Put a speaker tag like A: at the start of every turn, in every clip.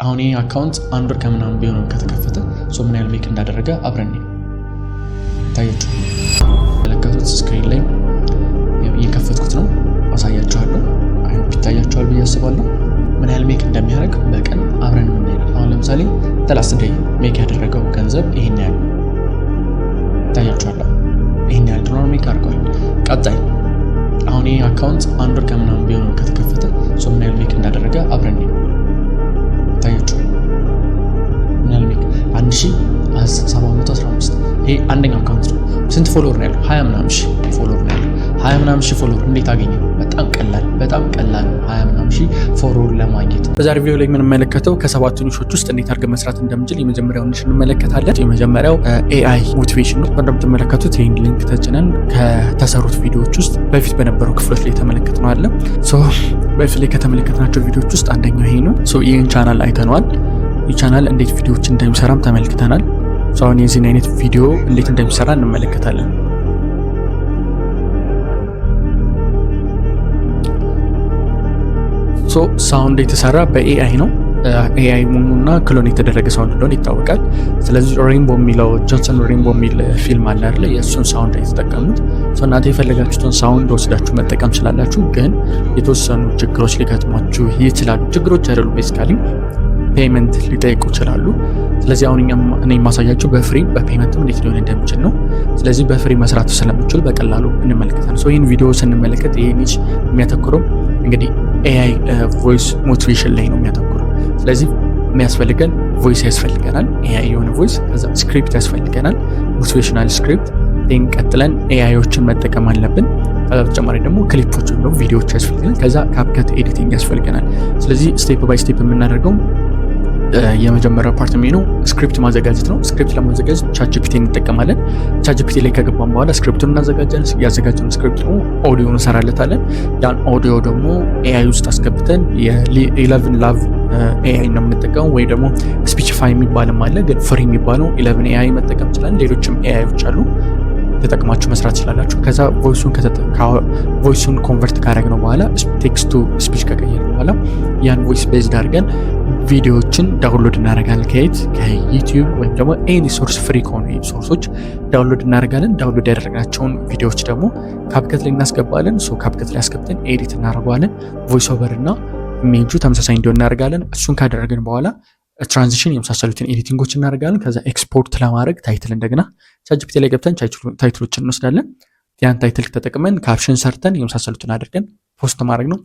A: አሁን ይሄ አካውንት አንድ ወር ከምናምን ቢሆን ከተከፈተ ምን ያህል ሜክ እንዳደረገ አብረን ታያችሁ። ለከቱት ስክሪን ላይ እየከፈትኩት ነው አሳያችኋለሁ። አይሆን ይታያችኋል ብዬ አስባለሁ። ምን ያህል ሜክ እንደሚያደርግ በቀን አብረን እናያለን። አሁን ለምሳሌ 30 ዴይ ሜክ ያደረገው ገንዘብ ይሄን ያህል ታያችኋል። ይሄን ያህል ዶላር ሜክ አድርጓል። ቀጣይ አሁን ይሄ አካውንት አንድ ወር ከምናምን ቢሆን ከተከፈተ ምን ያህል ሜክ እንዳደረገ አብረን ታያችኋል። ምን ያህል ሜክ 1715 ይሄ አንደኛው አካውንት ነው። ስንት ፎሎወር ነው ያለው? 20 ምናምን ሺህ ፎሎወር ነው ያለው። 20 ምናምን ሺህ ፎሎወር እንዴት አገኘው? በጣም ቀላል 20 ምናምን ሺህ ፎሎወር ለማግኘት። በዛሬ ቪዲዮ ላይ የምንመለከተው ከሰባቱ ኒሾች ውስጥ እንዴት አድርገን መስራት እንደምንችል የመጀመሪያውን ኒሽ እንመለከታለን። የመጀመሪያው ኤአይ ሞቲቬሽን ነው። እንደምትመለከቱት ይህን ሊንክ ተጭነን ከተሰሩት ቪዲዮዎች ውስጥ በፊት በነበሩ ክፍሎች ላይ የተመለከትነው አለ። በፊት ላይ ከተመለከትናቸው ቪዲዮዎች ውስጥ አንደኛው ይሄ ነው። ይህን ቻናል አይተነዋል። ይህ ቻናል እንዴት ቪዲዮዎች እንደሚሰራም ተመልክተናል። አሁን የዚህን አይነት ቪዲዮ እንዴት እንደሚሰራ እንመለከታለን። ሳውንድ የተሰራ በኤአይ ነው። ኤአይ ሙኑና ክሎን የተደረገ ሳውንድ እንደሆነ ይታወቃል። ስለዚህ ሬንቦ የሚለው ጆንሰን ሬንቦ የሚል ፊልም አለ አይደል? የእሱን ሳውንድ የተጠቀሙት። እናንተ የፈለጋችሁትን ሳውንድ ወስዳችሁ መጠቀም ስላላችሁ፣ ግን የተወሰኑ ችግሮች ሊገጥሟችሁ ይችላሉ። ችግሮች አይደሉም፣ ቤዚካሊ ፔመንት ሊጠይቁ ይችላሉ። ስለዚህ አሁን እኔ የማሳያችሁ በፍሪ በፔመንትም እንዴት ሊሆን እንደሚችል ነው። ስለዚህ በፍሪ መስራት ስለምችል በቀላሉ እንመለከታለን። ይህን ቪዲዮ ስንመለከት ይሄ ኒች የሚያተኩረው እንግዲህ ኤአይ ቮይስ ሞቲቬሽን ላይ ነው የሚያተኩረው። ስለዚህ የሚያስፈልገን ቮይስ ያስፈልገናል፣ ኤአይ የሆነ ቮይስ። ከዛ ስክሪፕት ያስፈልገናል፣ ሞቲቬሽናል ስክሪፕት። ቀጥለን ኤአይዎችን መጠቀም አለብን። ከዛ በተጨማሪ ደግሞ ክሊፖች ነው ቪዲዮዎች ያስፈልገናል። ከዛ ካፕከት ኤዲቲንግ ያስፈልገናል። ስለዚህ ስቴፕ ባይ ስቴፕ የምናደርገው የመጀመሪያው ፓርት ነው ስክሪፕት ማዘጋጀት ነው። ስክሪፕት ለማዘጋጀት ቻትጂፒቲ እንጠቀማለን። ቻትጂፒቲ ላይ ከገባን በኋላ ስክሪፕቱን እናዘጋጃለን። ያዘጋጀነው ስክሪፕት ደግሞ ኦዲዮ እንሰራለታለን። ያን ኦዲዮ ደግሞ ኤአይ ውስጥ አስገብተን የ11 ላቭ ኤአይ ነው የምንጠቀመው፣ ወይ ደግሞ ስፒችፋይ የሚባልም አለ። ግን ፍሪ የሚባለው 11 ኤአይ መጠቀም ይችላል። ሌሎችም ኤአይዎች አሉ፣ ተጠቅማችሁ መስራት ይችላላችሁ። ከዛ ቮይሱን ኮንቨርት ካደረግነው በኋላ ቴክስቱ ስፒች ከቀየርን በኋላ ያን ቮይስ ቤዝድ አድርገን ቪዲዮዎችን ዳውንሎድ እናደርጋለን። ከዩቲዩብ ወይም ደግሞ ኤኒ ሶርስ ፍሪ ከሆኑ ሶርሶች ዳውንሎድ እናደርጋለን። ዳውንሎድ ያደረግናቸውን ቪዲዮዎች ደግሞ ካፕከት ላይ እናስገባለን። ካፕከት ላይ አስገብተን ኤዲት እናደርገዋለን። ቮይስ ኦቨር እና ኢሜጁ ተመሳሳይ እንዲሆን እናደርጋለን። እሱን ካደረግን በኋላ ትራንዚሽን የመሳሰሉትን ኤዲቲንጎች እናደርጋለን። ከዛ ኤክስፖርት ለማድረግ ታይትል እንደገና ቻትጂፒቲ ላይ ገብተን ታይትሎችን እንወስዳለን። ያን ታይትል ተጠቅመን ካፕሽን ሰርተን የመሳሰሉትን አድርገን ፖስት ማድረግ ነው።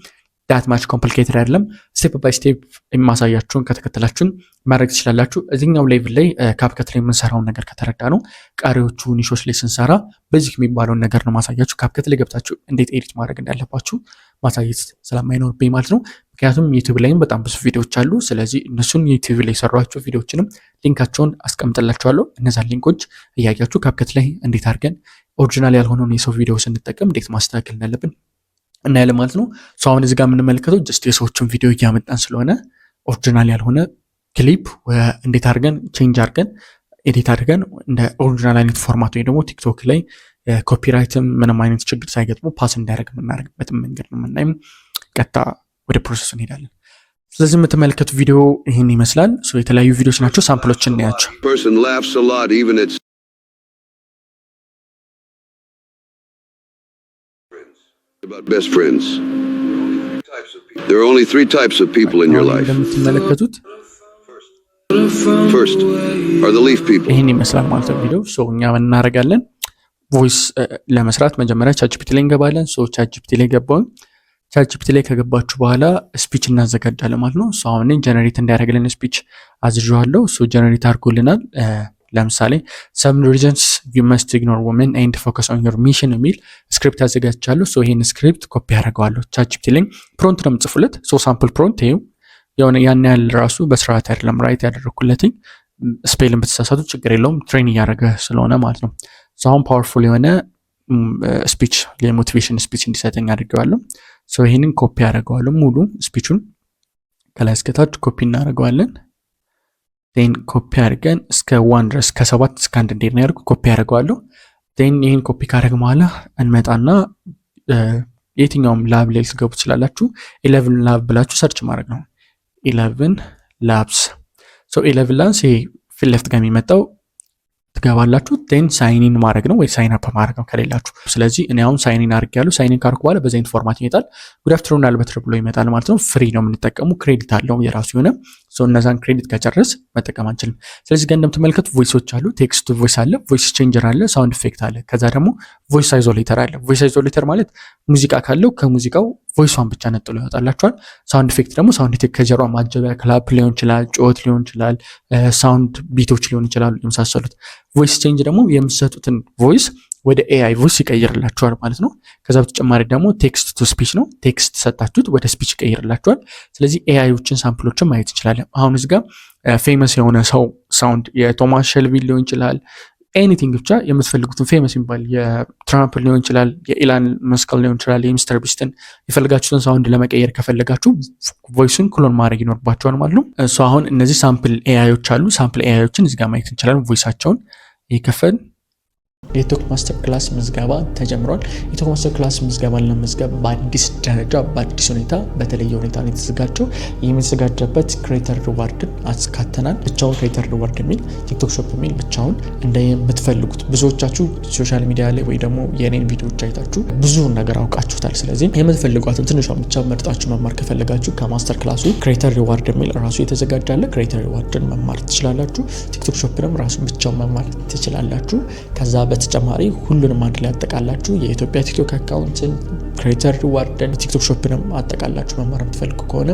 A: ዳት ማች ኮምፕሊኬትድ አይደለም። ስቴፕ ባይ ስቴፕ የማሳያችሁን ከተከተላችሁን ማድረግ ትችላላችሁ። እዚህኛው ሌቭል ላይ ካፕከት ላይ የምንሰራውን ነገር ከተረዳ ነው ቀሪዎቹ ኒሾች ላይ ስንሰራ ቤዚክ የሚባለውን ነገር ነው ማሳያችሁ። ካፕከት ላይ ገብታችሁ እንዴት ኤዲት ማድረግ እንዳለባችሁ ማሳየት ስለማይኖርብኝ ማለት ነው። ምክንያቱም ዩቲዩብ ላይም በጣም ብዙ ቪዲዮዎች አሉ። ስለዚህ እነሱን ዩቲዩብ ላይ የሰሯቸው ቪዲዮዎችንም ሊንካቸውን አስቀምጥላችኋለሁ። እነዛን ሊንኮች እያያችሁ ካፕከት ላይ እንዴት አድርገን ኦሪጂናል ያልሆነውን የሰው ቪዲዮ ስንጠቀም እንዴት ማስተካከል እንዳለብን እናያለን ማለት ነው። አሁን እዚህ ጋር የምንመለከተው ጀስት የሰዎችን ቪዲዮ እያመጣን ስለሆነ ኦሪጂናል ያልሆነ ክሊፕ እንዴት አድርገን ቼንጅ አድርገን ኤዲት አድርገን እንደ ኦሪጂናል አይነት ፎርማት ወይ ደግሞ ቲክቶክ ላይ ኮፒራይትም ምንም አይነት ችግር ሳይገጥሙ ፓስ እንዲያደርግ የምናደርግበትን መንገድ ነው የምናይም። ቀጥታ ወደ ፕሮሰሱ እንሄዳለን። ስለዚህ የምትመለከቱ ቪዲዮ ይህን ይመስላል። የተለያዩ ቪዲዮዎች ናቸው፣ ሳምፕሎችን እናያቸው።
B: About best friends. There are only 3 types of people in your life. First are the leaf people.
A: ይሄን ይመስላል ማለት ነው ቪዲዮ። እኛ ምን እናደርጋለን? ቮይስ ለመስራት መጀመሪያ ቻትጂፒቲ ላይ እንገባለን። ቻትጂፒቲ ላይ ገባን። ቻትጂፒቲ ላይ ከገባችሁ በኋላ ስፒች እናዘጋጃለን ማለት ነው። አሁን ጀነሬት እንዲያደርግልን ስፒች አዝዣለሁ። ጀነሬት አድርጎልናል። ለምሳሌ some reasons you must ignore women and focus on your mission የሚል ስክሪፕት አዘጋጅቻለሁ። ይሄን ስክሪፕት ኮፒ አደርገዋለሁ። ቻትጂፒቲ ላይ ፕሮንት ነው የምጽፉለት። ሳምፕል ፕሮንት ይሄው የሆነ ያን ያህል ራሱ በስርዓት አይደለም ራይት ያደረኩለትኝ። ስፔልን ብትሳሳቱ ችግር የለውም ትሬን እያደረገ ስለሆነ ማለት ነው። አሁን ፓወርፉል የሆነ ስፒች የሞቲቬሽን ስፒች እንዲሰጠኝ አድርገዋለሁ። ይሄንን ኮፒ አደርገዋለሁ። ሙሉ ስፒቹን ከላይ እስከታች ኮፒ እናደርገዋለን። ቴን ኮፒ አድርገን እስከ 1 ድረስ ከ7 እስከ 1 እንዴት ነው ያደርጉ ኮፒ አደርገዋለሁ። ቴን ይሄን ኮፒ ካደረግ በኋላ እንመጣና የትኛውም ላብ ላይ ልትገቡ ትችላላችሁ። 11 ላብ ብላችሁ ሰርች ማድረግ ነው። 11 ላብስ። ሶ 11 ላንስ ይሄ ፊት ለፊት ጋር የሚመጣው ትገባላችሁ ቴን ሳይኒን ማድረግ ነው ወይ ሳይን አፕ ማድረግ ነው ከሌላችሁ። ስለዚህ እኔ አሁን ሳይኒን አድርጌያለሁ። ሳይኒን ካርኩ በኋላ በዛ ኢንፎርማት ይመጣል። ጉድ አፍተርኑን አልበትር ብሎ ይመጣል ማለት ነው። ፍሪ ነው የምንጠቀሙ፣ ክሬዲት አለው የራሱ የሆነ እነዛን ክሬዲት ከጨረስ መጠቀም አንችልም። ስለዚህ ጋር እንደምትመለከቱ ቮይሶች አሉ። ቴክስት ቱ ቮይስ አለ፣ ቮይስ ቼንጀር አለ፣ ሳውንድ ኢፌክት አለ። ከዛ ደግሞ ቮይስ አይዞሌተር አለ። ቮይስ አይዞሌተር ማለት ሙዚቃ ካለው ከሙዚቃው ቮይሷን ብቻ ነጥሎ ያወጣላችኋል። ሳውንድ ኢፌክት ደግሞ ሳውንድ ኢፌክት ከጀርባ ማጀቢያ ክላፕ ሊሆን ይችላል፣ ጩኸት ሊሆን ይችላል፣ ሳውንድ ቢቶች ሊሆን ይችላሉ የመሳሰሉት። ቮይስ ቼንጅ ደግሞ የምትሰጡትን ቮይስ ወደ ኤአይ ቮይስ ይቀይርላችኋል ማለት ነው። ከዛ በተጨማሪ ደግሞ ቴክስት ቱ ስፒች ነው። ቴክስት ሰጣችሁት ወደ ስፒች ይቀይርላችኋል። ስለዚህ ኤአይዎችን ሳምፕሎችን ማየት እንችላለን። አሁን እዚህ ጋር ፌመስ የሆነ ሰው ሳውንድ የቶማስ ሼልቢ ሊሆን ይችላል፣ ኤኒቲንግ ብቻ የምትፈልጉትን ፌመስ የሚባል የትራምፕ ሊሆን ይችላል፣ የኢላን መስክ ሊሆን ይችላል፣ የሚስተር ቢስትን የፈለጋችሁትን ሳውንድ ለመቀየር ከፈለጋችሁ ቮይሱን ክሎን ማድረግ ይኖርባቸዋል ማለት ነው። እሱ አሁን እነዚህ ሳምፕል ኤአይዎች አሉ። ሳምፕል ኤአይዎችን እዚህ ጋር ማየት እንችላለን። ቮይሳቸውን ይከፈል። የቲክቶክ ማስተር ክላስ ምዝገባ ተጀምሯል። የቲክቶክ ማስተር ክላስ ምዝገባን ለመዝገብ በአዲስ ደረጃ በአዲስ ሁኔታ በተለየ ሁኔታ ነው የተዘጋጀው። የሚዘጋጀበት ክሬተር ሪዋርድን አስካተናል። ብቻውን ክሬተር ሪዋርድ የሚል ቲክቶክ ሾፕ የሚል ብቻውን እንደምትፈልጉት ብዙዎቻችሁ ሶሻል ሚዲያ ላይ ወይ ደግሞ የኔን ቪዲዮዎች አይታችሁ ብዙ ነገር አውቃችሁታል። ስለዚህ የምትፈልጓትን ትንሿን ብቻ መርጣችሁ መማር ከፈለጋችሁ ከማስተር ክላሱ ክሬተር ሪዋርድ የሚል ራሱ የተዘጋጃለ። ክሬተር ሪዋርድን መማር ትችላላችሁ። ቲክቶክ ሾፕንም ራሱ ብቻውን መማር ትችላላችሁ። ከዛ በተጨማሪ ሁሉንም አንድ ላይ አጠቃላችሁ የኢትዮጵያ ቲክቶክ አካውንትን ክሬተር ሪዋርድን ቲክቶክ ሾፕንም አጠቃላችሁ መማር የምትፈልጉ ከሆነ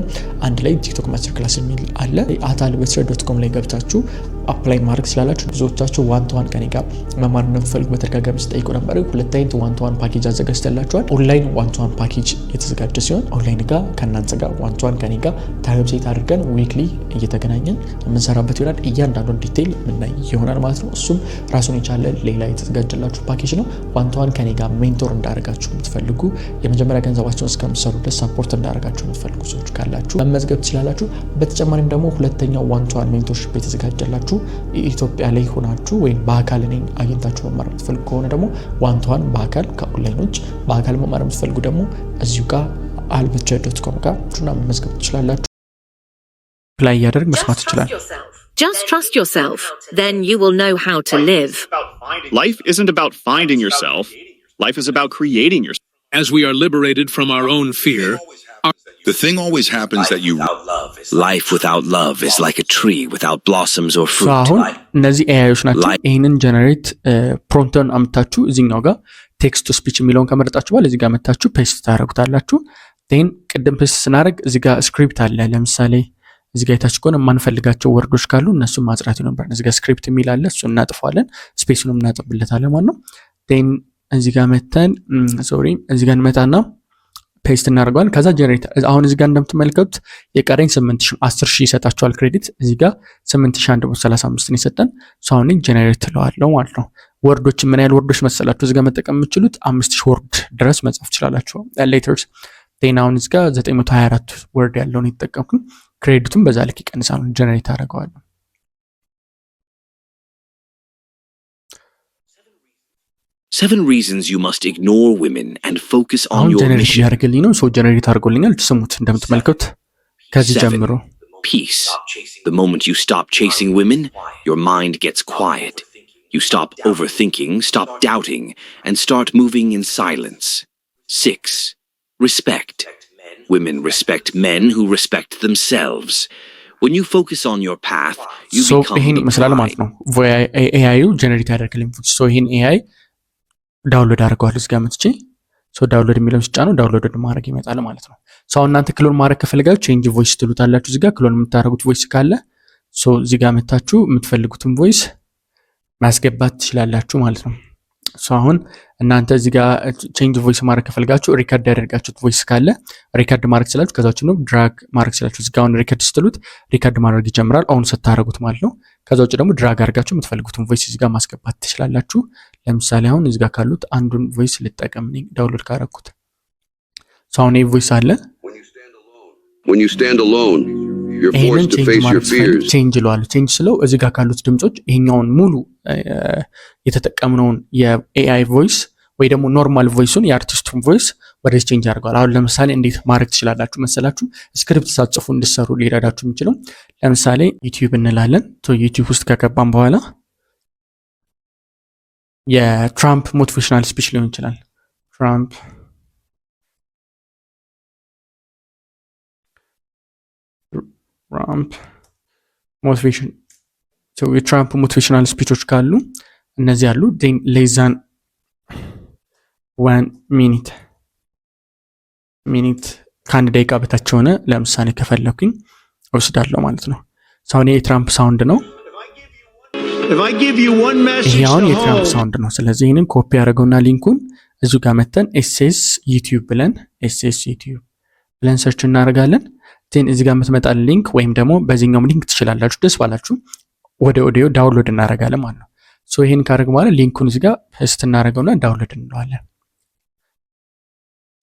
A: አንድ ላይ ቲክቶክ ማስተር ክላስ የሚል አለ። atalbetre.com ላይ ገብታችሁ አፕላይ ማድረግ ስላላችሁ ብዙዎቻችሁ ዋን ቱ ዋን ከኔ ጋር መማር እንደምትፈልጉ በተደጋጋሚ ስጠይቁ ነበር። ሁለት አይነት ዋን ቱ ዋን ፓኬጅ አዘጋጅተላችኋል። ኦንላይን ዋን ቱ ዋን ፓኬጅ የተዘጋጀ ሲሆን ኦንላይን ጋር ከእናንተ ጋር ዋን ቱ ዋን ከኔ ጋር ታይም ሴት አድርገን ዊክሊ እየተገናኘን የምንሰራበት ይሆናል። እያንዳንዱን ዲቴይል የምናይ ይሆናል ማለት ነው። እሱም ራሱን የቻለ ሌላ የተዘጋጀላችሁ ፓኬጅ ነው። ዋን ቱ ዋን ከኔ ጋር ሜንቶር እንዳደረጋችሁ የምትፈልጉ የመጀመሪያ ገንዘባችሁን እስከምትሰሩ ድረስ ሰፖርት እንዳደረጋችሁ የምትፈልጉ ሰዎች ካላችሁ መመዝገብ ትችላላችሁ። በተጨማሪም ደግሞ ሁለተኛው ዋን ቱ ዋን ሜንቶርሺፕ የተዘጋጀላችሁ ኢትዮጵያ ላይ ሆናችሁ ወይም በአካል እኔን አግኝታችሁ መማር የምትፈልጉ ከሆነ ደግሞ ዋን ቱ ዋን በአካል ከኦንላይኖች በአካል መማር የምትፈልጉ ደግሞ እዚሁ ጋር atalbetre.com ጋር ቹና መመዝገብ ትችላላችሁ። ላይ ያደርግ መስማት ይችላል።
C: Just trust yourself, then you will know how to live.
D: Life isn't about finding yourself. Life is about creating yourself.
E: As we are liberated from our own fear,
F: the thing always happens that you
G: life without love is like a tree without blossoms or fruit.
A: አሁን እነዚህ ኤአይዎች ናቸው። ይህንን ጀነሬት ፕሮምፕትን አምታችሁ እዚህኛው ጋር ቴክስት ቱ ስፒች የሚለውን ከመረጣችሁ በኋላ እዚህ ጋር መታችሁ ፔስት ታደርጉታላችሁ። ቴን ቅድም ፔስት ስናደርግ እዚህ ጋር ስክሪፕት አለ። ለምሳሌ እዚህ ጋር የታች ከሆነ የማንፈልጋቸው ወርዶች ካሉ እነሱን ማጽዳት ይኖርብናል። እዚህ ጋር ስክሪፕት የሚል አለ። እሱን እናጥፋለን፣ ስፔሱንም እናጥብለታለን ማለት ነው። ቴን እዚህ ጋር መተን እዚህ ጋር እንመጣና ፔስት እናደርገዋለን። ከዛ ጀነሬት አሁን እዚህ ጋር እንደምትመለከቱት የቀረኝ 10,000 ይሰጣቸዋል ክሬዲት። እዚህ ጋር 8135 ነው የሰጠን። አሁን ጀነሬት ትለዋለሁ ማለት ነው። ወርዶች ምን ያህል ወርዶች መሰላችሁ እዚህ ጋር መጠቀም የምትችሉት 5000 ወርድ ድረስ መጻፍ ትችላላችሁ። ሌተርስ ቴን አሁን እዚህ ጋር 924 ወርድ ያለውን የተጠቀምኩኝ። ክሬዲቱን በዛ ልክ ይቀንሳል። ጀነሬት አደርገዋለሁ።
G: Seven reasons you must ignore women and focus on your mission.
A: ያደርግልኝ ነው ሰው ጀነሬት አድርጎልኛል። ስሙት እንደምትመለከቱት ከዚህ ጀምሮ
G: Peace. The moment you stop chasing women, your mind gets quiet. You stop overthinking, stop doubting, and start moving in silence. 6. Respect. Women respect men who respect themselves. When you focus on your path, you become
A: ይሄን ይመስላል ማለት ነው። ኤአይ ጀነሬት ያደርግልኝ ይሄን ኤአይ ዳውንሎድ አድርገዋለሁ። እዚህ ጋር መጥቼ ዳውንሎድ የሚለውን ሲጫኑ ዳውንሎድ ማድረግ ይመጣል ማለት ነው። እናንተ ክሎን ማድረግ ከፈለጋችሁ ቼንጅ ቮይስ ትሉታላችሁ። እዚህ ጋር ክሎን የምታደርጉት ቮይስ ካለ እዚህ ጋር መታችሁ የምትፈልጉትን ቮይስ ማስገባት ትችላላችሁ ማለት ነው። አሁን እናንተ እዚህ ጋር ቼንጅ ቮይስ ማድረግ ከፈለጋችሁ ሪከርድ ያደርጋችሁት ቮይስ ካለ ሪከርድ ማድረግ ስላችሁ ከዛው ነው ድራግ ማድረግ ስላችሁ እዚህ ጋር አሁን ሪከርድ ስትሉት ሪከርድ ማድረግ ይጀምራል። አሁን ስታደርጉት ማለት ነው። ከዛው ደግሞ ድራግ አድርጋችሁ የምትፈልጉትን ቮይስ እዚህ ጋር ማስገባት ትችላላችሁ። ለምሳሌ አሁን እዚህ ጋር ካሉት አንዱን ቮይስ ልጠቀም ነኝ ዳውንሎድ ካደረኩት። አሁን ይሄ ቮይስ አለ።
B: When you stand alone, you're forced to face your fears.
A: ቼንጅ ለዋል ቼንጅ ስለው እዚህ ጋር ካሉት ድምጾች ይሄኛውን ሙሉ የተጠቀምነውን የኤአይ ቮይስ ወይ ደግሞ ኖርማል ቮይሱን የአርቲስቱን ቮይስ ወደዚህ ቼንጅ አድርገዋል። አሁን ለምሳሌ እንዴት ማድረግ ትችላላችሁ መሰላችሁ? ስክሪፕት ሳትጽፉ እንድትሰሩ ሊረዳችሁ የሚችለው ለምሳሌ ዩቲዩብ እንላለን። ዩቲዩብ ውስጥ ከገባን በኋላ የትራምፕ ሞቲቬሽናል ስፒች ሊሆን ይችላል። ትራምፕ ሞቲቬሽን የትራምፕ ሞቲቬሽናል ስፒቾች ካሉ እነዚህ አሉ። ሌዛን 1 ሚኒት ከአንድ ደቂቃ በታች ሆነ ለምሳሌ ከፈለኩኝ ወስዳለሁ ማለት ነው። ሳውንድ የትራምፕ ሳውንድ ነው። ይሄ አሁን የትራምፕ ሳውንድ ነው። ስለዚህ ይህንን ኮፒ ያደረገውና ሊንኩን እዚሁ ጋር መተን ኤስኤስ ዩቲዩብ ብለን ሰርች እናደርጋለን። ቴን እዚህ ጋር የምትመጣል ሊንክ ወይም ደግሞ በዚህኛውም ሊንክ ትችላላችሁ፣ ደስ ባላችሁ ወደ ኦዲዮ ዳውንሎድ እናደርጋለን ማለት ነው። ይህን ካደረግ በኋላ ሊንኩን እዚህ ጋር ፔስት እናደርገውና ዳውንሎድ እንለዋለን።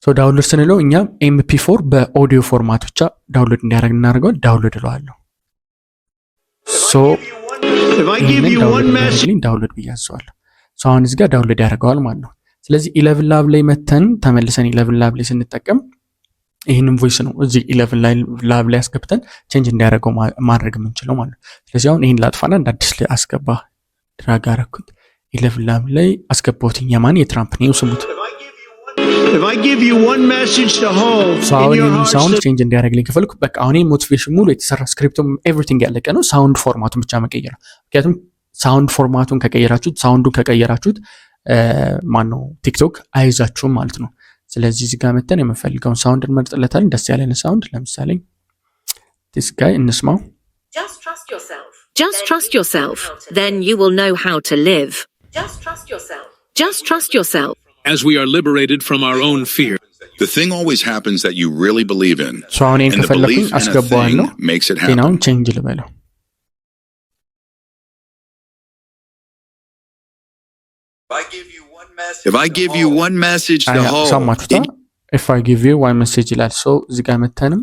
A: ዳውንሎድ ስንለው እኛ ኤምፒ4 በኦዲዮ ፎርማት ብቻ ዳውንሎድ እንዲያደርግ እናደርገዋል። ዳውንሎድ እለዋለሁ። ዳውንሎድ ብያዘዋለሁ። አሁን እዚህ ጋር ዳውንሎድ ያደርገዋል ማለት ነው። ስለዚህ 11 ላብ ላይ መተን ተመልሰን 11 ላብ ላይ ስንጠቀም ይህንን ቮይስ ነው እዚህ 11 ላብ ላይ አስገብተን ቼንጅ እንዲያደርገው ማድረግ የምንችለው ማለት ነው። ስለዚህ አሁን ይህን ላጥፋና እንደ አዲስ ላይ አስገባ ድራግ አደረኩት። 11 ላብ ላይ አስገባሁት። የማን የትራምፕ ነው ስሙት። አሁን ይህን ሳውንድ ቼንጅ እንዲያደርግልኝ ከፈልኩ በቃ አሁን ሞቲቬሽን ሙሉ የተሰራ ስክሪፕቱም ኤቭሪቲንግ ያለቀ ነው። ሳውንድ ፎርማቱን ብቻ መቀየር። ምክንያቱም ሳውንድ ፎርማቱን ከቀየራችሁት ሳውንዱን ከቀየራችሁት ማነው ቲክቶክ አይዛችሁም ማለት ነው። ስለዚህ እዚህ ጋር መተን የምንፈልገውን ሳውንድ እንመርጥለታለን። ደስ ያለን ሳውንድ ለምሳሌ this guy እንስማው።
C: Just trust yourself, then you will know how to live. Just trust yourself.
E: As we are liberated from our own fear,
F: The thing always happens that you really believe in.
A: አሁን
F: And the
A: ከፈለኩኝ
F: belief in a
A: አስገባዋለሁ።
F: thing makes it
A: ዜናውን
F: happen.
A: ቼንጅ ልበለው።
F: If I give you one message to hold,
A: ሰማችሁታ? if I give you one message ይላል። እዚህ ጋር መተንም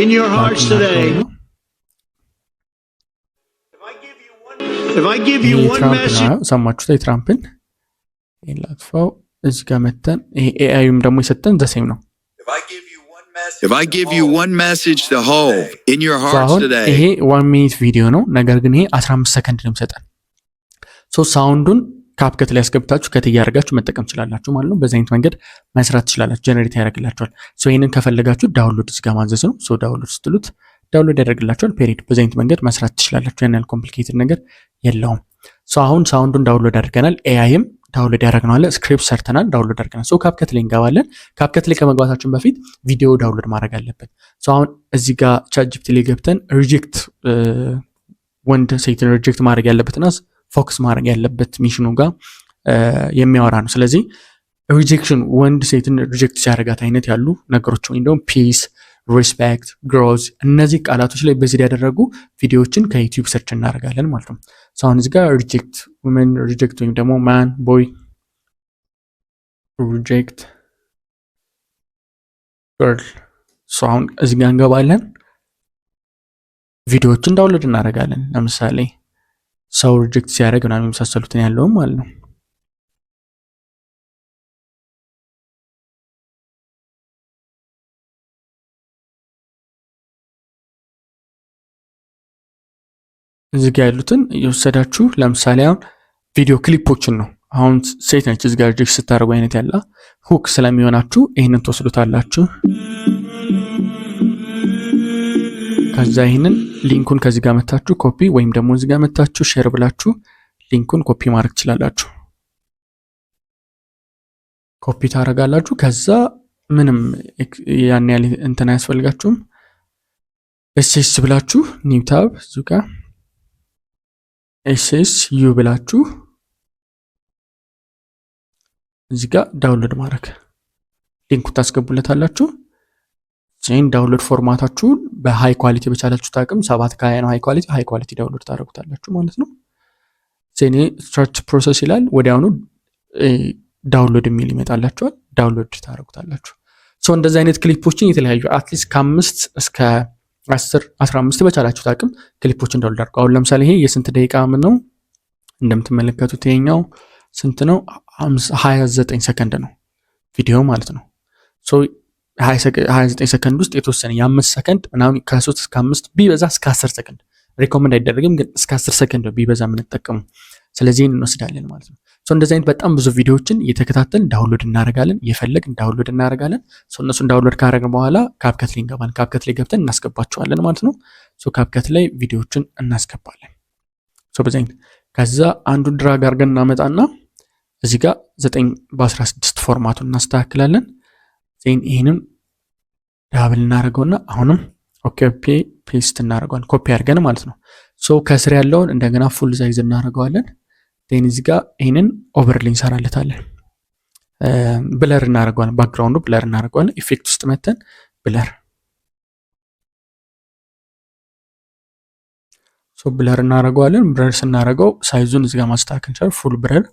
H: In your hearts today. If I give you one message.
A: ሰማችሁታ? የትራምፕን ላጥፋው። እዚህ ጋር መተን ይሄ ኤአይም ደግሞ የሰጠን ዘሴም ነው።
F: if I give you one message to hold in your hearts
A: አሁን
F: today,
A: ይሄ 1 ሚኒት ቪዲዮ ነው። ነገር ግን ይሄ 15 ሰከንድ ነው የሚሰጠን። ሳውንዱን ካፕከት ላይ ያስገብታችሁ ከት እያደረጋችሁ መጠቀም ትችላላችሁ ማለት ነው። በዚህ አይነት መንገድ መስራት ትችላላችሁ። ጀነሬት ያደርግላችኋል። ይሄንን ከፈለጋችሁ ዳውንሎድ እዚህ ጋር ማዘዝ ነው። ዳውንሎድ ስትሉት ዳውንሎድ ያደርግላችኋል። ፔሪድ በዚህ አይነት መንገድ መስራት ትችላላችሁ። ያን ያህል ኮምፕሊኬትድ ነገር የለውም። አሁን ሳውንዱን ዳውንሎድ አድርገናል። ኤአይም ዳውንሎድ ያደረግነዋል። ስክሪፕት ሰርተናል፣ ዳውንሎድ አድርገናል። ካፕከት ላይ እንገባለን። ካፕከት ላይ ከመግባታችን በፊት ቪዲዮ ዳውንሎድ ማድረግ አለብን። አሁን እዚህ ጋር ቻትጂፒቲ ላይ ገብተን ሪጀክት ወንድ ሴትን ሪጀክት ማድረግ ያለበትና ፎክስ ማድረግ ያለበት ሚሽኑ ጋር የሚያወራ ነው። ስለዚህ ሪጀክሽን ወንድ ሴትን ሪጀክት ሲያደርጋት አይነት ያሉ ነገሮች ወይም ደግሞ ፒስ፣ ሪስፔክት፣ ግሮዝ እነዚህ ቃላቶች ላይ በዚህ ያደረጉ ቪዲዮዎችን ከዩቲዩብ ሰርች እናደርጋለን ማለት ነው። አሁን እዚህ ጋር ሪጀክት ውመን ሪጀክት ወይም ደግሞ ማን ቦይ ሪጀክት ገርል። አሁን እዚህ ጋር እንገባለን። ቪዲዮዎችን ዳውንሎድ እናደርጋለን። ለምሳሌ ሰው ሪጀክት ሲያደርግ ምናምን የመሳሰሉትን ያለውም ማለት ነው። እዚህ ጋር ያሉትን የወሰዳችሁ ለምሳሌ አሁን ቪዲዮ ክሊፖችን ነው። አሁን ሴት ነች እዚህ ጋር ሪጀክት ስታደርጉ አይነት ያለ ሁክ ስለሚሆናችሁ ይህንን ትወስዱታላችሁ። ከዛ ይህንን ሊንኩን ከዚህ ጋር መታችሁ ኮፒ ወይም ደግሞ እዚህ ጋር መታችሁ ሼር ብላችሁ ሊንኩን ኮፒ ማድረግ ትችላላችሁ። ኮፒ ታደርጋላችሁ። ከዛ ምንም ያን ያህል እንትን አያስፈልጋችሁም። ኤስኤስ ብላችሁ ኒው ታብ እዚህ ጋር ኤስኤስ ዩ ብላችሁ እዚህ ጋር ዳውንሎድ ማድረግ ሊንኩን ታስገቡለታላችሁ። ቼን ዳውንሎድ ፎርማታችሁን በሃይ ኳሊቲ በቻላችሁት አቅም 7K ነው ሃይ ኳሊቲ ዳውንሎድ ታደርጉታላችሁ ማለት ነው። ዜኔ ስታርት ፕሮሰስ ይላል። ወዲያውኑ ዳውንሎድ የሚል ይመጣላችኋል። ዳውንሎድ ታደርጉታላችሁ። እንደዚህ አይነት ክሊፖችን የተለያዩ አትሊስት ከ5 እስከ 10 15 በቻላችሁት አቅም ክሊፖችን ዳውንሎድ አድርጉ። አሁን ለምሳሌ ይሄ የስንት ደቂቃ ምን ነው እንደምትመለከቱት ይሄኛው ስንት ነው? 29 ሰከንድ ነው። ቪዲዮ ማለት ነው። ሶ 29 ሰከንድ ውስጥ የተወሰነ የ5 ሰከንድ ምናምን ከ3 እስከ 5 ቢበዛ እስከ 10 ሰከንድ ሪኮመንድ አይደረግም፣ ግን እስከ 10 ሰከንድ ቢበዛ የምንጠቀመው። ስለዚህ እንወስዳለን ማለት ነው። ሶ እንደዚህ አይነት በጣም ብዙ ቪዲዮዎችን እየተከታተልን ዳውንሎድ እናደርጋለን፣ እየፈለግን ዳውንሎድ እናደርጋለን። ሶ እነሱን ዳውንሎድ ካደረግን በኋላ ካፕከት ላይ እንገባለን። ካፕከት ላይ ገብተን እናስገባቸዋለን ማለት ነው። ሶ ካፕከት ላይ ቪዲዮዎችን እናስገባለን። ሶ በዚህ አይነት ከዛ አንዱን ድራግ አድርገን እናመጣና እዚህ ጋር 9:16 ፎርማቱን እናስተካክላለን። ዜን ይህንም ዳብል እናደርገውና አሁንም ኦኬ ፔስት እናደርገዋለን፣ ኮፒ አድርገን ማለት ነው። ሶ ከስር ያለውን እንደገና ፉል ሳይዝ እናደርገዋለን። ዜን እዚህ ጋር ይህንን ኦቨርሌይ እንሰራለታለን፣ ብለር እናደርገዋለን፣ ባክግራውንዱ ብለር እናደርገዋለን። ኢፌክት ውስጥ መተን ብለር ብለር እናደርገዋለን። ብለር ስናደርገው ሳይዙን እዚህ ጋር ማስተካከል እንችላለን፣ ፉል ብለር።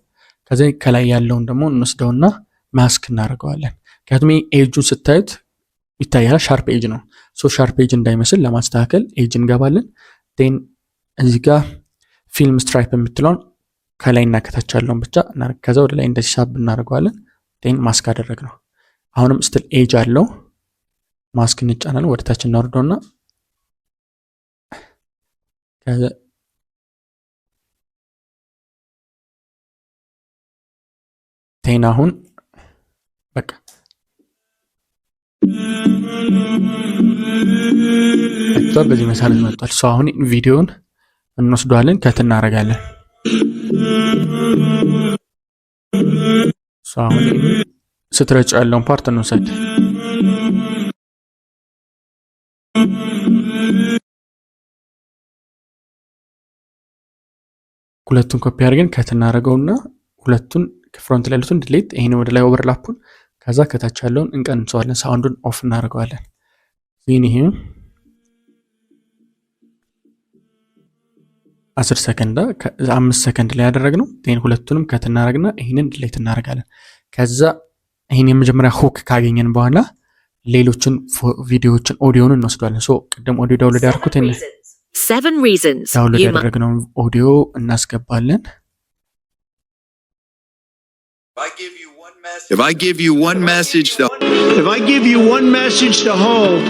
A: ከዛ ከላይ ያለውን ደግሞ እንወስደውና ማስክ እናደርገዋለን። ምክንያቱም ኤጁን ስታዩት ይታያል፣ ሻርፕ ኤጅ ነው። ሶ ሻርፕ ኤጅ እንዳይመስል ለማስተካከል ኤጅ እንገባለን። ቴን እዚህ ጋር ፊልም ስትራይፕ የምትለውን ከላይ እና ከታች ያለውን ብቻ ከዛ ወደ ላይ እንደዚህ ሳብ እናደርገዋለን። ቴን ማስክ አደረግ ነው። አሁንም ስትል ኤጅ አለው። ማስክ እንጫናለን፣ ወደ ታች እናወርደውና ቴን አሁን በቃ በዚህ መሰረት መጥቷል። ሰው አሁን ቪዲዮውን እንወስዷለን፣ ከት እናደርጋለን። ሰው አሁን ስትረጭ ያለውን ፓርት እንውሰድ። ሁለቱን ኮፒ አድርገን ከት እናደርገውና ሁለቱን ፍሮንት ላይ ያሉትን ዲሌት፣ ይሄን ወደ ላይ ኦቨርላፑን፣ ከዛ ከታች ያለውን እንቀንሰዋለን። ሳውንዱን ኦፍ እናደርገዋለን። ይሄ 10 ሰከንድ 5 ሰከንድ ላይ ያደረግነው። ይሄን ሁለቱንም ከት እናደርግና ይሄንን ዲሌት እናደርጋለን። ከዛ ይሄን የመጀመሪያ ሁክ ካገኘን በኋላ ሌሎችን ቪዲዮዎችን ኦዲዮን እንወስዷለን። ሶ ቅድም ኦዲዮ ዳውንሎድ ያደረኩት
C: 7 reasons
A: ዳውንሎድ ያደረግነው ኦዲዮ እናስገባለን።
F: If I give you one message to
H: If I give you one message to hold,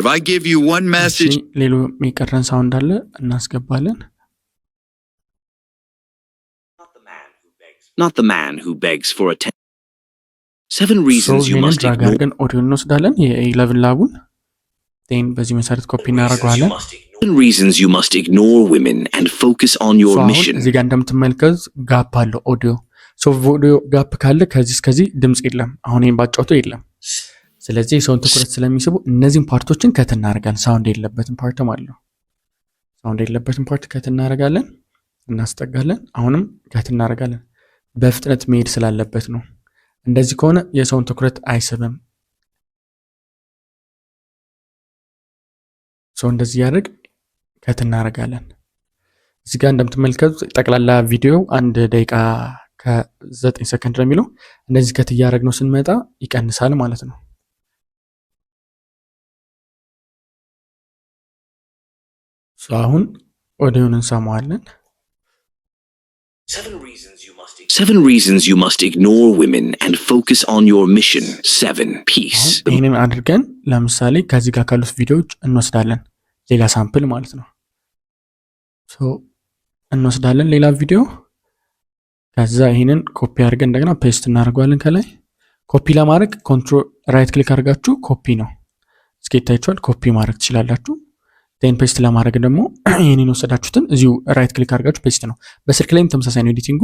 F: If I give you one message
A: ሌሎ የሚቀረን ሳውንድ አለ እናስገባለን።
G: Not the man who begs for attention. 7 reasons you must
A: ድራግ
G: ignore.
A: አድርገን ኦዲዮ እንወስዳለን። የ11 ላቡን ቴን በዚህ መሰረት ኮፒ እናደርገዋለን።
G: 7 reasons you must ignore women and focus on your
A: አሁን
G: mission.
A: እዚህ ጋር እንደምትመለከቱት ጋፕ አለው ኦዲዮ። ሶ ኦዲዮ ጋፕ ካለ ከዚህ እስከዚህ ድምጽ የለም። አሁን ይሄን ባጫውቶ የለም። ስለዚህ የሰውን ትኩረት ስለሚስቡ እነዚህን ፓርቶችን ከት እናደርጋለን። ሳውንድ የለበትን ፓርት ማለት ነው። ሳውንድ የለበትን ፓርት ከት እናደርጋለን፣ እናስጠጋለን። አሁንም ከት እናደርጋለን። በፍጥነት መሄድ ስላለበት ነው። እንደዚህ ከሆነ የሰውን ትኩረት አይስብም። ሶ እንደዚህ ያደርግ ከት እናደርጋለን። እዚህ ጋር እንደምትመለከቱት ጠቅላላ ቪዲዮ 1 ደቂቃ ከ9 ሰከንድ ነው የሚለው። እንደዚህ ከት እያደረግነው ስንመጣ ይቀንሳል ማለት ነው። ሶ አሁን ኦዲዮን እንሰማዋለን።
G: 7 reasons you must ignore women and focus on your mission. 7 peace.
A: ይህንን አድርገን ለምሳሌ ከዚህ ጋር ካሉት ቪዲዮዎች እንወስዳለን፣ ሌላ ሳምፕል ማለት ነው። ሶ እንወስዳለን ሌላ ቪዲዮ፣ ከዛ ይህንን ኮፒ አድርገን እንደገና ፔስት እናደርገዋለን። ከላይ ኮፒ ለማድረግ ኮንትሮል ራይት ክሊክ አድርጋችሁ ኮፒ ነው እስኪታያችኋል፣ ኮፒ ማድረግ ትችላላችሁ። ቴን ፔስት ለማድረግ ደግሞ ይህንን ወሰዳችሁትን እዚሁ ራይት ክሊክ አድርጋችሁ ፔስት ነው። በስልክ ላይም ተመሳሳይ ነው ኤዲቲንጉ።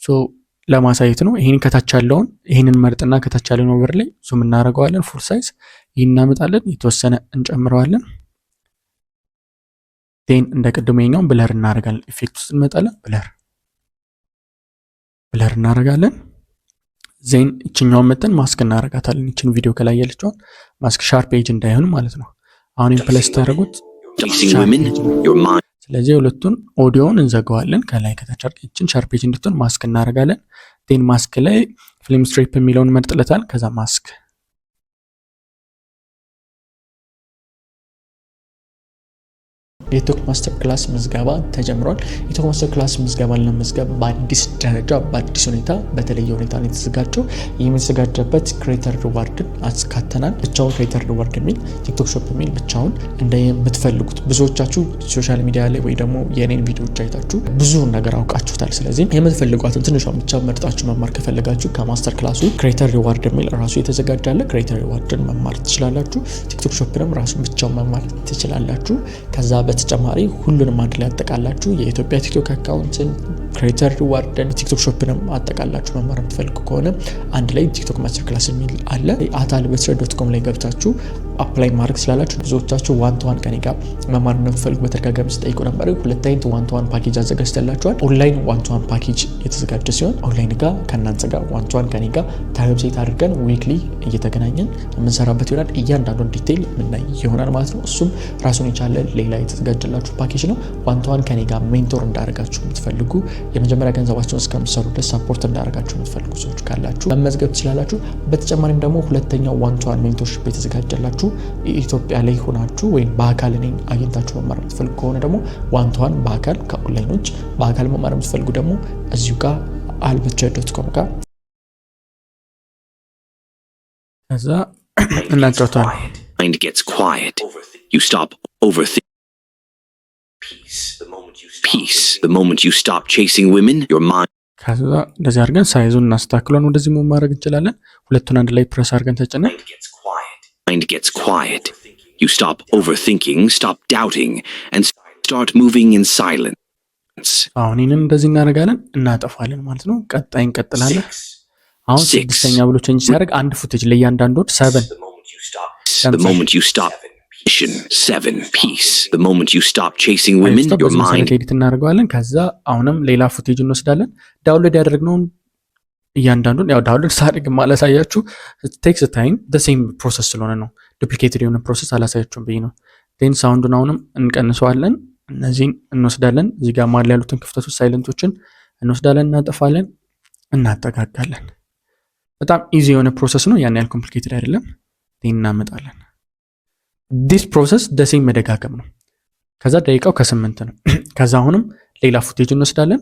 A: ሶ ለማሳየት ነው። ይህንን ከታች ያለውን ይህንን መርጥና ከታች ያለውን ኦቨር ላይ ዙም እናደርገዋለን፣ ፉል ሳይዝ ይህን እናመጣለን፣ የተወሰነ እንጨምረዋለን። ቴን እንደ ቅድሙ የኛውን ብለር እናደርጋለን። ኢፌክት ውስጥ እንመጣለን፣ ብለር እናደርጋለን። ዜን እችኛውን መጠን ማስክ እናደርጋታለን። ይችን ቪዲዮ ከላይ ያለችውን ማስክ ሻርፕ ኤጅ እንዳይሆን ማለት ነው። አሁን ፕለስ ታደርጉት
G: Chasing women, your mind.
A: ስለዚህ ሁለቱን ኦዲዮን እንዘጋዋለን። ከላይ ከታች አድርገን ሻርፕ ኤጅ እንድትሆን ማስክ እናደርጋለን። ቴን ማስክ ላይ ፊልም ስትሪፕ የሚለውን መርጥለታል። ከዛ ማስክ የቲክቶክ ማስተር ክላስ ምዝገባ ተጀምሯል። የቲክቶክ ማስተር ክላስ ምዝገባን ለመዝገብ በአዲስ ደረጃ በአዲስ ሁኔታ በተለየ ሁኔታ ነው የተዘጋጀው። የሚዘጋጀበት ክሬተር ሪዋርድን አስካተናል። ብቻውን ክሬተር ሪዋርድ የሚል ቲክቶክ ሾፕ የሚል ብቻውን እንደምትፈልጉት ብዙዎቻችሁ ሶሻል ሚዲያ ላይ ወይ ደግሞ የኔን ቪዲዮዎች አይታችሁ ብዙ ነገር አውቃችሁታል። ስለዚህ የምትፈልጓትን ትንሿን ብቻ መርጣችሁ መማር ከፈለጋችሁ ከማስተር ክላሱ ክሬተር ሪዋርድ የሚል ራሱ የተዘጋጃለ ክሬተር ሪዋርድን መማር ትችላላችሁ። ቲክቶክ ሾፕንም ራሱ ብቻውን መማር ትችላላችሁ። ከዛ በተጨማሪ ሁሉንም አንድ ላይ አጠቃላችሁ የኢትዮጵያ ቲክቶክ አካውንትን ክሬተር ሪዋርድን ቲክቶክ ሾፕንም አጠቃላችሁ መማር የምትፈልጉ ከሆነ አንድ ላይ ቲክቶክ ማስተር ክላስ የሚል አለ። atalbetre.com ላይ ገብታችሁ አፕላይ ማድረግ ስላላችሁ ብዙዎቻችሁ ዋን ቱ ዋን ከኔ ጋር መማር እንደምትፈልጉ በተደጋጋሚ ስጠይቁ ነበር። ሁለት አይነት ዋን ቱ ዋን ፓኬጅ አዘጋጅተላችኋል። ኦንላይን ዋን ቱ ዋን ፓኬጅ የተዘጋጀ ሲሆን ኦንላይን ጋር ከእናንተ ጋር ዋን ቱ ዋን ከኔ ጋር ታይም ሴት አድርገን ዊክሊ እየተገናኘን የምንሰራበት ይሆናል። እያንዳንዱን ዲቴይል የምናይ ይሆናል ማለት ነው። እሱም ራሱን የቻለ ሌላ የተዘጋጀላችሁ ፓኬጅ ነው። ዋን ቱ ዋን ከኔ ጋር ሜንቶር እንዳደረጋችሁ የምትፈልጉ የመጀመሪያ ገንዘባችሁን እስከምትሰሩ ድረስ ሰፖርት እንዳደረጋችሁ የምትፈልጉ ሰዎች ካላችሁ መመዝገብ ትችላላችሁ። በተጨማሪም ደግሞ ሁለተኛው ዋን ቱ ዋን ሜንቶርሺፕ የተዘጋጀላችሁ ኢትዮጵያ ላይ ሆናችሁ ወይም በአካል እኔን አግኝታችሁ መማር የምትፈልጉ ከሆነ ደግሞ ዋን ቱ ዋን በአካል ከኦንላይኖች በአካል መማር የምትፈልጉ ደግሞ እዚሁ ጋር atalbetre.com ጋር ከዛ እናጫውታለን።
G: Mind gets quiet. You stop overthinking. Peace. The moment you stop chasing women, your mind.
A: ከዛ እንደዚህ አድርገን ሳይዙን እናስተካክለን ወደዚህ ማድረግ እንችላለን። ሁለቱን አንድ ላይ ፕረስ አድርገን ተጭነን
G: Mind gets quiet. You stop overthinking, stop doubting, and start moving in silence.
A: አሁን ይሄንን እንደዚህ እናደርጋለን እናጠፋለን ማለት ነው። ቀጣይ እንቀጥላለን። አሁን ስድስተኛ ብሎ ቼንጅ ሲያደርግ አንድ ፉቴጅ ለእያንዳንዱ 7
G: The moment you stop 7 peace. The moment you stop chasing women, your mind.
A: ኤዲት እናደርገዋለን። ከዛ አሁንም ሌላ ፉቴጅ እንወስዳለን። ዳውንሎድ ያደረግነውን እያንዳንዱን ያው ዳውንሎድ ሳደርግ ማላሳያችሁ ቴክስ ታይም the same ፕሮሰስ ስለሆነ ነው። ዱፕሊኬትድ የሆነ ፕሮሰስ አላሳያችሁም ብዬ ነው። ቴን ሳውንዱን አሁንም እንቀንሰዋለን። እነዚህን እንወስዳለን። እዚህ ጋር ማል ያሉትን ክፍተቶች ሳይለንቶችን እንወስዳለን፣ እናጠፋለን፣ እናጠጋጋለን። በጣም ኢዚ የሆነ ፕሮሰስ ነው። ያን ያህል ኮምፕሊኬትድ አይደለም። ቴን እናመጣለን። ዲስ ፕሮሰስ the same መደጋገም ነው። ከዛ ደቂቃው ከ8 ነው። ከዛ አሁንም ሌላ ፉቴጅ እንወስዳለን።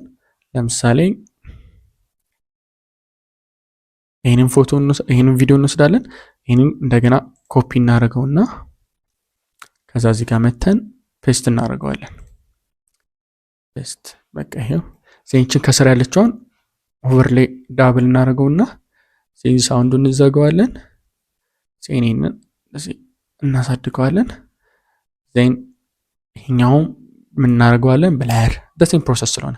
A: ለምሳሌ ይሄንን ቪዲዮ እንወስዳለን። ይሄንን እንደገና ኮፒ እናደርገውና ከዛ እዚህ ጋር መተን ፔስት እናደርገዋለን። ፔስት በቃ ይሄው ዜንችን ከስር ያለችውን ኦቨርሌይ ዳብል እናደርገውና ዜን ሳውንዱን እንዘጋዋለን። ዜንን እዚህ እናሳድገዋለን። ዜን ይሄኛውም ምን እናደርገዋለን ብለር ደሴም ፕሮሰስ ስለሆነ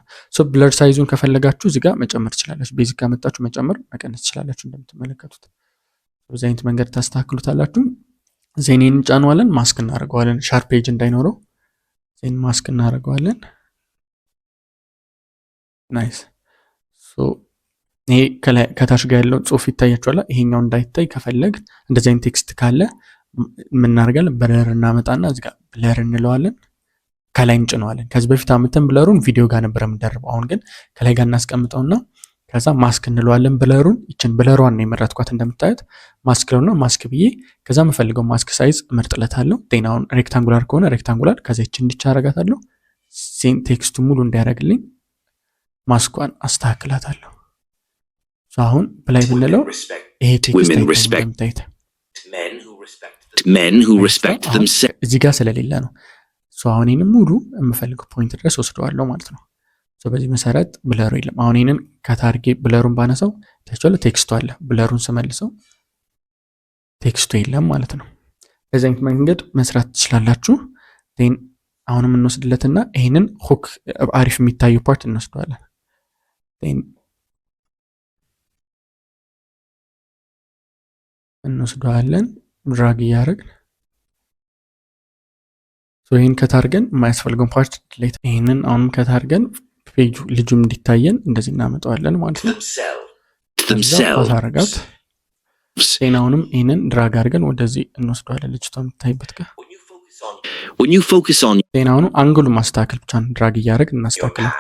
A: ብለር ሳይዙን ከፈለጋችሁ እዚህ ጋር መጨመር ትችላላችሁ። ቤዚክ ካመጣችሁ መጨመር መቀነስ ትችላላችሁ። እንደምትመለከቱት በዚህ አይነት መንገድ ታስተካክሉታላችሁ። ዜኔን እንጫነዋለን፣ ማስክ እናደርገዋለን። ሻርፕ ኤጅ እንዳይኖረው ዜን ማስክ እናደርገዋለን። ናይስ። ይሄ ከታች ጋር ያለው ጽሁፍ ይታያችኋል። ይሄኛው እንዳይታይ ከፈለግ እንደዚህ አይነት ቴክስት ካለ ምን እናደርጋለን? ብለር እናመጣና እዚህ ጋር ብለር እንለዋለን። ከላይ እንጭነዋለን። ከዚህ በፊት አመተን ብለሩን ቪዲዮ ጋር ነበር የምንደርበው። አሁን ግን ከላይ ጋር እናስቀምጠውና ከዛ ማስክ እንለዋለን። ብለሩን ይችን ብለሯን ነው የመረጥኳት እንደምታዩት ማስክ ነውና ማስክ ብዬ ከዛ የምፈልገው ማስክ ሳይዝ እመርጥለታለሁ። ጤናውን ሬክታንጉላር ከሆነ ሬክታንጉላር ከዛ ይችን እንዲቻ አረጋታለሁ። ሴን ቴክስቱ ሙሉ እንዲያደርግልኝ ማስኳን አስተካክላታለሁ። አሁን ፕላይ ብንለው ይሄ ቴክስት እንደምታዩት
G: Men who respect themselves.
A: እዚህ ጋር ስለሌለ ነው። አሁን ይሄንን ሙሉ የምፈልገው ፖይንት ድረስ ወስደዋለሁ ማለት ነው። በዚህ መሰረት ብለሩ የለም። አሁን ይሄንን ከታርጌ ብለሩን ባነሳው ታችኋል ቴክስቱ አለ። ብለሩን ስመልሰው ቴክስቱ የለም ማለት ነው። በዚህ አይነት መንገድ መስራት ትችላላችሁ። ዜን አሁንም እንወስድለትና ይሄንን ሁክ አሪፍ የሚታዩ ፓርት እንወስደዋለን። ዜን እንወስደዋለን ድራግ እያደረግን ይህን ከታርገን የማያስፈልገውን ፓርት ዲሌት። ይህንን አሁንም ከታርገን ፔጁ ልጁም እንዲታየን እንደዚህ እናመጣዋለን ማለት ነው። አሳረጋት ጤናውንም ይህንን ድራግ አድርገን ወደዚህ እንወስደዋለን። ልጅቷ የምታይበት ጋር ጤናውንም አንግሉ ማስተካከል ብቻ ነው። ድራግ እያደረግን እናስተካክለን።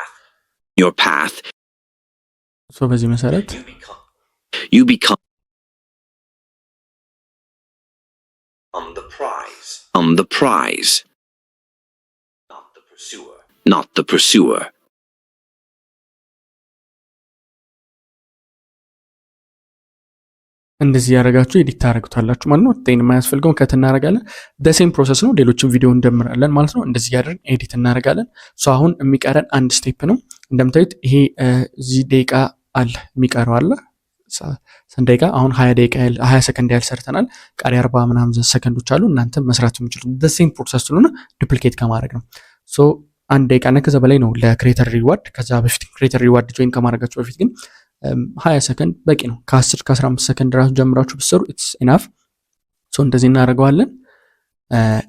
A: በዚህ መሰረት
G: the prize. not the pursuer.
A: እንደዚህ ያደረጋችሁ ኤዲት ታደርጉታላችሁ ማለት ነው። ጤን የማያስፈልገውን ከት እናደርጋለን። ደሴም ፕሮሰስ ነው። ሌሎችን ቪዲዮ እንደምራለን ማለት ነው። እንደዚህ ያደርግ ኤዲት እናደርጋለን። ሶ አሁን የሚቀረን አንድ ስቴፕ ነው። እንደምታዩት ይሄ እዚህ ደቂቃ አለ የሚቀረው አለ ስንት ደቂቃ? አሁን 20 ሰከንድ ያህል ሰርተናል። ቀሪ 40 ምናምን ሰከንዶች አሉ። እናንተ መስራት የምችሉት ደሴም ፕሮሰስ ስለሆነ ዱፕሊኬት ከማድረግ ነው። ሶ አንድ ደቂቃ እና ከዛ በላይ ነው ለክሬተር ሪዋርድ። ከዛ በፊት ክሬተር ሪዋርድ ጆይን ከማድረጋችሁ በፊት ግን 20 ሰከንድ በቂ ነው። ከ10 ከ15 ሰከንድ ራሱ ጀምራችሁ ብትሰሩ ኢትስ ኢናፍ። ሶ እንደዚህ እናደርገዋለን።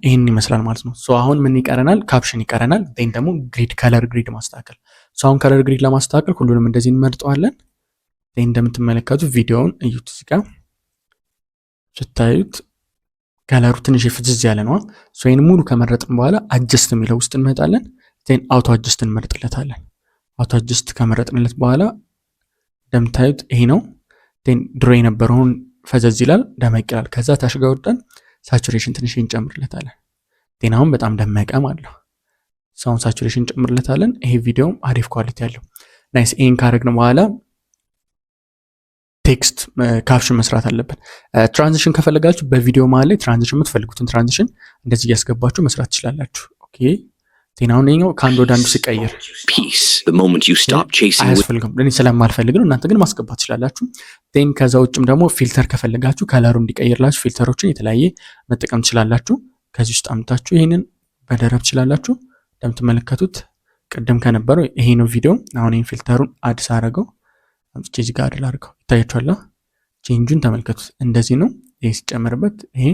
A: ይህን ይመስላል ማለት ነው። ሶ አሁን ምን ይቀረናል? ካፕሽን ይቀረናል። ዴን ደግሞ ግሪድ ከለር ግሪድ ማስተካከል። ሶ አሁን ከለር ግሪድ ለማስተካከል ሁሉንም እንደዚህ እንመርጠዋለን። ዴን እንደምትመለከቱት ቪዲዮውን እዩት። እዚህ ጋር ስታዩት ከለሩ ትንሽ ፍዝዝ ያለ ነው። ሶ ይህን ሙሉ ከመረጥን በኋላ አጀስት የሚለው ውስጥ እንመጣለን። ዴን አውቶ አጀስት እንመርጥለታለን። አውቶ አጀስት ከመረጥንለት በኋላ እንደምታዩት ይሄ ነው። ዴን ድሮ የነበረውን ፈዘዝ ይላል፣ ደመቅ ይላል። ከዛ ታች ጋር ወርደን ሳቹሬሽን ትንሽ እንጨምርለታለን። ዴን አሁን በጣም ደመቀ ማለት ነው። ሳውን ሳቹሬሽን እንጨምርለታለን። ይሄ ቪዲዮም አሪፍ ኳሊቲ ያለው ናይስ። ይሄን ካደረግን በኋላ ቴክስት ካፕሽን መስራት አለብን። ትራንዚሽን ከፈለጋችሁ በቪዲዮ መሀል ላይ ትራንዚሽን የምትፈልጉትን ትራንዚሽን እንደዚህ እያስገባችሁ መስራት ትችላላችሁ። ኦኬ ጤናውን ነው ከአንድ ወደ አንዱ ሲቀየር
G: Peace. The moment you stop chasing
A: አያስፈልግም። ለኔ ስለማልፈልግ ነው። እናንተ ግን ማስገባት ትችላላችሁ። ጤን ከዛ ውጭም ደግሞ ፊልተር ከፈለጋችሁ ከለሩ እንዲቀይርላችሁ ፊልተሮችን የተለያየ መጠቀም ትችላላችሁ። ከዚህ ውስጥ አምጣችሁ ይሄንን በደረብ ትችላላችሁ። እንደምትመለከቱት ቅድም ከነበረው ይሄ ነው ቪዲዮ። አሁን ይሄን ፊልተሩን አዲስ አደረገው አምጥቼ እዚህ ጋር አድርገው ይታያችኋል። ቼንጁን ተመልከቱት። እንደዚህ ነው። ይሄ ሲጨመርበት ይሄ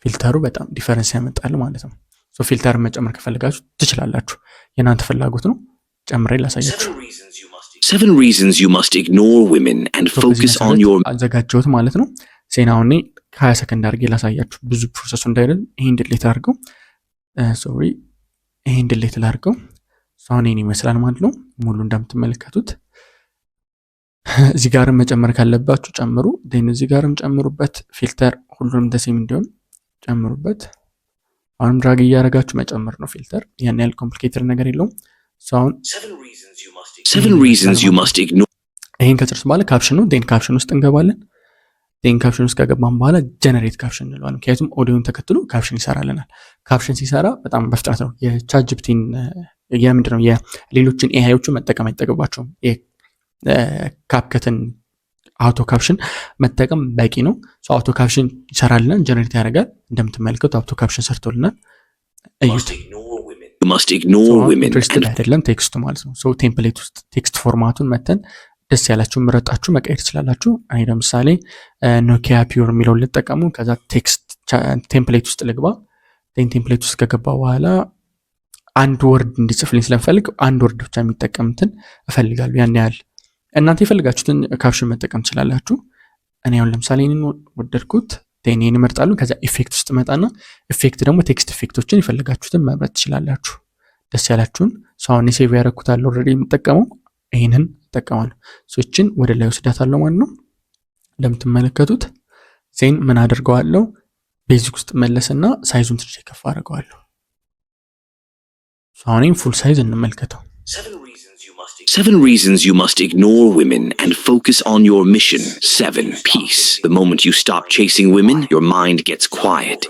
A: ፊልተሩ በጣም ዲፈረንስ ያመጣል ማለት ነው። ሶ ፊልተር መጨመር ከፈለጋችሁ ትችላላችሁ። የናንተ ፍላጎት ነው። ጨምሬ ላሳያችሁ።
G: 7 reasons you must ignore women and focus on your
A: አዘጋጀሁት ማለት ነው። ዜናውን 20 ሰከንድ አድርጌ ላሳያችሁ ብዙ ፕሮሰሱ እንዳይደል። ይሄን ድሌት አድርገው ሶሪ፣ ይሄን ድሌት ላድርገው። አሁን ይሄን ይመስላል ማለት ነው። ሙሉ እንደምትመለከቱት እዚህ ጋርም መጨመር ካለባችሁ ጨምሩ። ዴን እዚህ ጋርም ጨምሩበት። ፊልተር ሁሉንም ደሴም እንዲሆን ጨምሩበት። አሁን ድራግ እያደረጋችሁ መጨመር ነው ፊልተር። ያን ያህል ኮምፕሊኬትድ ነገር የለውም። አሁን
G: 7 reasons you must ignore
A: ይሄን ከጨረስን በኋላ ካፕሽን ነው። ዴን ካፕሽን ውስጥ እንገባለን። ዴን ካፕሽን ውስጥ ከገባን በኋላ ጀነሬት ካፕሽን እንለዋለን። ምክንያቱም ኦዲዮን ተከትሎ ካፕሽን ይሰራልናል። ካፕሽን ሲሰራ በጣም በፍጥነት ነው። የቻት ጂፒቲን የምንድነው የሌሎችን ኤአይዎቹ መጠቀም አይጠቅባቸውም። ካፕከትን አውቶ ካፕሽን መጠቀም በቂ ነው። አውቶ ካፕሽን ይሰራልናል፣ ጀነሬት ያደርጋል። እንደምትመለከቱ አውቶ ካፕሽን ሰርቶልናል። እዩት።
G: you must ignore women and
A: አይደለም ቴክስቱ ማለት ነው። ሶ ቴምፕሌት ውስጥ ቴክስት ፎርማቱን መተን ደስ ያላችሁ ምረጣችሁ መቀየር ትችላላችሁ። እኔ ለምሳሌ ኖኪያ ፒውር የሚለውን ልጠቀሙ። ከዛ ቴክስት ቴምፕሌት ውስጥ ልግባ። ቴምፕሌት ውስጥ ከገባ በኋላ አንድ ወርድ እንዲጽፍልኝ ስለምፈልግ አንድ ወርድ ብቻ የሚጠቀምትን እፈልጋለሁ። ያን ያህል እናንተ የፈልጋችሁትን ካፕሽን መጠቀም ትችላላችሁ። እኔ አሁን ለምሳሌ ይህንን ወደድኩት። ቴኔን እመርጣለሁ። ከዛ ኢፌክት ውስጥ መጣና ኢፌክት ደግሞ ቴክስት ኢፌክቶችን የፈለጋችሁትን መምረጥ ትችላላችሁ፣ ደስ ያላችሁን። አሁን ሴቭ ያደረኩታለሁ ኦልሬዲ የምጠቀመው ይሄንን እጠቀማለሁ። እችን ወደ ላይ ወስዳታለሁ ማለት ነው። እንደምትመለከቱት ዜን ምን አድርገዋለሁ? ቤዚክ ውስጥ መለስና ሳይዙን ትንሽ ከፍ አድርገዋለሁ። አሁን ፉል ሳይዝ እንመልከተው።
G: 7 reasons you must ignore women and focus on your mission. 7 Peace. The moment you stop chasing women, your mind gets quiet.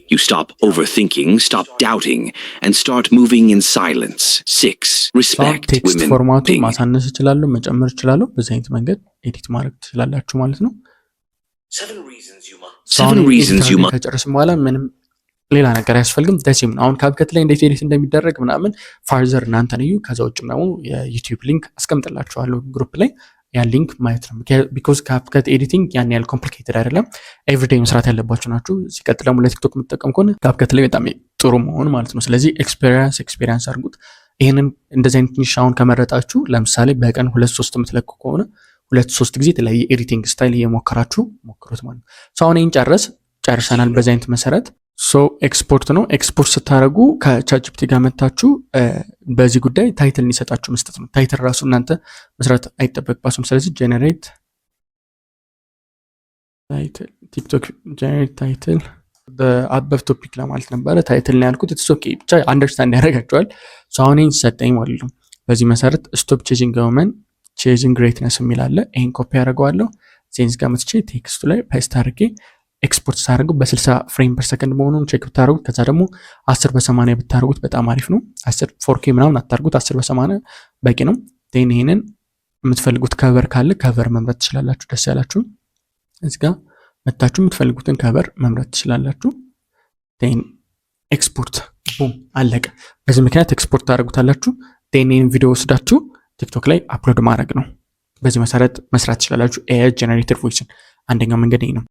G: You stop overthinking, stop doubting, and start moving in silence. 6 Respect
A: ቴክስት
G: women.
A: ፎርማቱ
G: Being
A: ማሳነስ እችላለሁ፣ መጨመር እችላለሁ። በዚህ አይነት መንገድ ኤዲት ማድረግ ትችላላችሁ ማለት ነው።
G: 7 reasons you must
A: ከጨረስን በኋላ ምንም ሌላ ነገር አያስፈልግም። ደሴም ነው። አሁን ካፕከት ላይ እንዴት ኤዲት እንደሚደረግ ምናምን ፋርዘር እናንተን እዩ። ከዛ ውጭም ደግሞ የዩቲዩብ ሊንክ አስቀምጥላችኋለሁ ግሩፕ ላይ ያን ሊንክ ማየት ነው። ቢኮዝ ካፕከት ኤዲቲንግ ያን ያህል ኮምፕሊኬትድ አይደለም። ኤቭሪዴይ መስራት ያለባችሁ ናችሁ። ሲቀጥል ደግሞ ለቲክቶክ የምትጠቀም ከሆነ ካፕከት ላይ በጣም ጥሩ መሆን ማለት ነው። ስለዚህ ኤክስፔሪንስ አድርጉት። ይህንን እንደዚህ አይነት ትንሽ አሁን ከመረጣችሁ ለምሳሌ በቀን 2-3 የምትለቁ ከሆነ 2-3 ጊዜ የተለያየ ኤዲቲንግ ስታይል እየሞከራችሁ ሞክሩት ማለት ነው። አሁን ይህን ጨርሰናል። በዚህ አይነት መሰረት ኤክስፖርት ነው። ኤክስፖርት ስታደርጉ ከቻትጂፒቲ ጋር መታችሁ በዚህ ጉዳይ ታይትል እንዲሰጣችሁ መስጠት ነው። ታይትል ራሱ እናንተ መስራት አይጠበቅባችሁም። ስለዚህ ጀነሬት ታይትል ቲክቶክ ጀነሬት ታይትል አበብ ቶፒክ ለማለት ነበረ ታይትል ነው ያልኩት። ኢትስ ኦኬ ብቻ አንደርስታንድ ያደርጋቸዋል። አሁን ይህን ሰጠኝ ማለት ነው። በዚህ መሰረት ስቶፕ ቼዚንግ ውመን ቼዚንግ ግሬትነስ የሚል አለ። ይህን ኮፒ ያደርገዋለሁ። ዜንስ ጋር መጥቼ ቴክስቱ ላይ ፔስት አድርጌ ኤክስፖርት ሳደርገው በ60 ፍሬም ፐር ሰከንድ መሆኑን ቼክ ብታደርጉት፣ ከዛ ደግሞ 10 በ80 ብታደርጉት በጣም አሪፍ ነው። 10 4K ምናምን አታርጉት፣ 10 በ80 በቂ ነው። ቴን ይሄንን የምትፈልጉት ከቨር ካለ ከቨር መምረጥ ትችላላችሁ። ደስ ያላችሁ እዚህ ጋር መታችሁ የምትፈልጉትን ከቨር መምረጥ ትችላላችሁ። ቴን ኤክስፖርት ቡም አለቀ። በዚህ ምክንያት ኤክስፖርት ታደርጉታላችሁ። ቴን ይሄን ቪዲዮ ወስዳችሁ ቲክቶክ ላይ አፕሎድ ማድረግ ነው። በዚህ መሰረት መስራት ትችላላችሁ። ኤአይ ጀነሬተድ ቮይስን አንደኛው መንገድ ይሄ ነው።